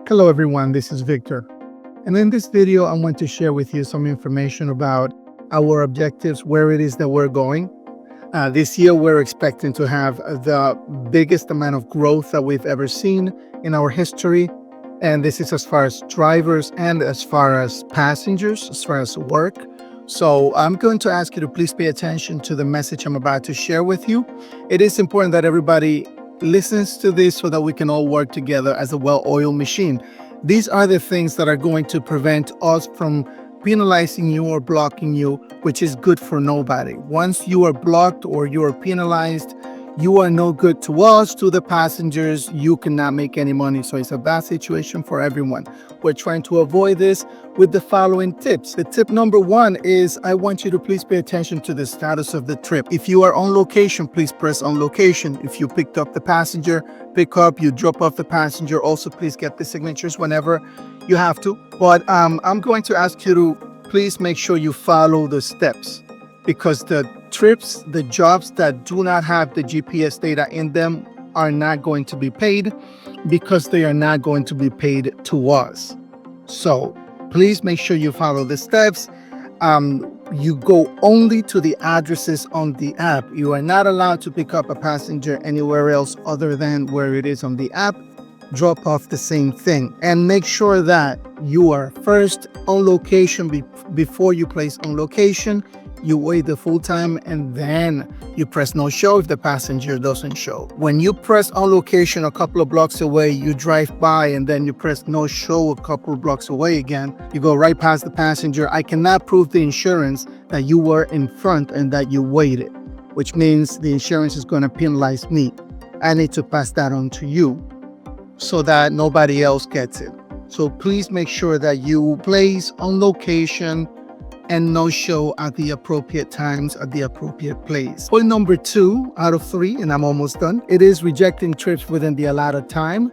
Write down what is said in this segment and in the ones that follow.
Hello everyone, this is Victor. And in this video, I want to share with you some information about our objectives, where it is that we're going. This year, we're expecting to have the biggest amount of growth that we've ever seen in our history. And this is as far as drivers and as far as passengers, as far as work. So I'm going to ask you to please pay attention to the message I'm about to share with you. It is important that everybody listens to this so that we can all work together as a well-oiled machine. These are the things that are going to prevent us from penalizing you or blocking you, which is good for nobody. Once you are blocked or you are penalized, you are no good to us, to the passengers. You cannot make any money. So it's a bad situation for everyone. We're trying to avoid this with the following tips. The tip number one is I want you to please pay attention to the status of the trip. If you are on location, please press on location. If you picked up the passenger, pick up, you drop off the passenger. Also, please get the signatures whenever you have to. But I'm going to ask you to please make sure you follow the steps, because the trips, the jobs that do not have the GPS data in them are not going to be paid, because they are not going to be paid to us. So please make sure you follow the steps. You go only to the addresses on the app. You are not allowed to pick up a passenger anywhere else other than where it is on the app. Drop off the same thing, and make sure that you are first on location before you place on location. You wait the full time and then you press no show if the passenger doesn't show. When you press on location a couple of blocks away, you drive by and then you press no show a couple of blocks away again. You go right past the passenger. I cannot prove the insurance that you were in front and that you waited, which means the insurance is going to penalize me. I need to pass that on to you so that nobody else gets it. So please make sure that you place on location and no show at the appropriate times at the appropriate place. Point number 2 out of 3, and I'm almost done. It is rejecting trips within the allotted time.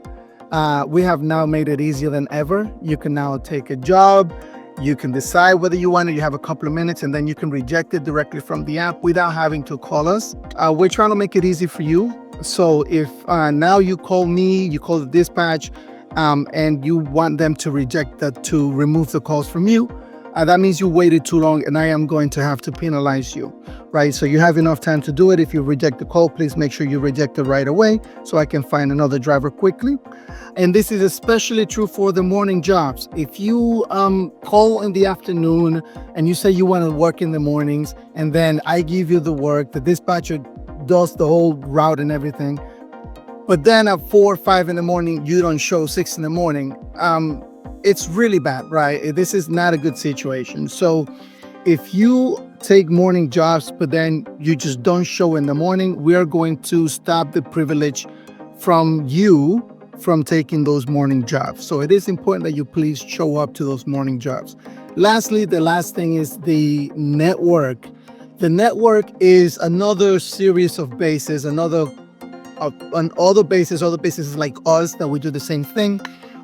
We have now made it easier than ever. You can now take a job. You can decide whether you want it. You have a couple of minutes and then you can reject it directly from the app without having to call us. We're trying to make it easy for you. So if now you call me, you call the dispatch, and you want them to reject that, to remove the calls from you, that means you waited too long and I am going to have to penalize you, right? So you have enough time to do it. If you reject the call, please make sure you reject it right away so I can find another driver quickly. And this is especially true for the morning jobs. If you call in the afternoon and you say you want to work in the mornings, and then I give you the work, the dispatcher does the whole route and everything, but then at 4 or 5 in the morning, you don't show 6 in the morning, it's really bad, right? This is not a good situation. So if you take morning jobs, but then you just don't show in the morning, we are going to stop the privilege from you from taking those morning jobs. So it is important that you please show up to those morning jobs. Lastly, the last thing is the network. The network is another series of bases, other businesses like us that we do the same thing.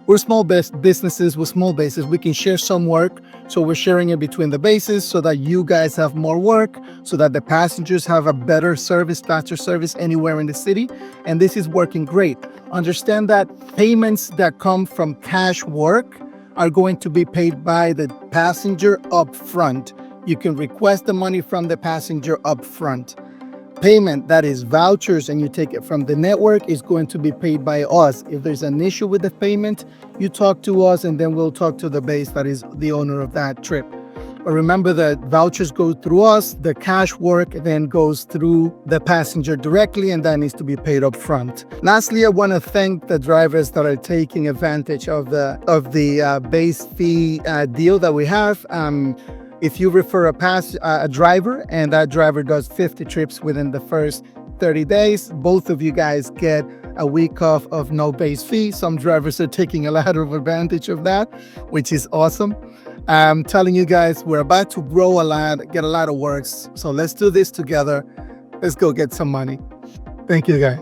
We're small businesses with small bases. We can share some work. So we're sharing it between the bases so that you guys have more work, so that the passengers have a better service, faster service anywhere in the city. And this is working great. Understand that payments that come from cash work are going to be paid by the passenger up front. You can request the money from the passenger up front. Payment that is vouchers and you take it from the network is going to be paid by us. If there's an issue with the payment, you talk to us and then we'll talk to the base that is the owner of that trip. But remember that vouchers go through us, the cash work then goes through the passenger directly, and that needs to be paid up front. Lastly, I want to thank the drivers that are taking advantage of the base fee deal that we have. If you refer a driver and that driver does 50 trips within the first 30 days, both of you guys get a week off of no base fee. Some drivers are taking a lot of advantage of that, which is awesome. I'm telling you guys, we're about to grow a lot, get a lot of works. So let's do this together. Let's go get some money. Thank you guys.